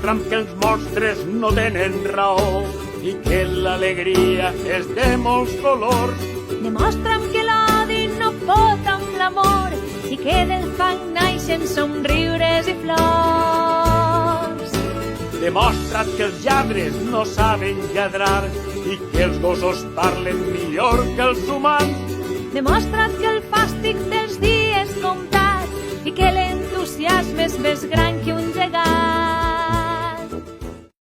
Demostra'm que els monstres no tenen raó i que l'alegria és de molts colors. Demostra'm que l'odi no pot amb l'amor i que del fang naixen somriures i flors. Demostra't que els lladres no saben lladrar i que els gossos parlen millor que els humans. Demostra't que el fàstic dels dies comptats i que l'entusiasme és més gran que un gegant.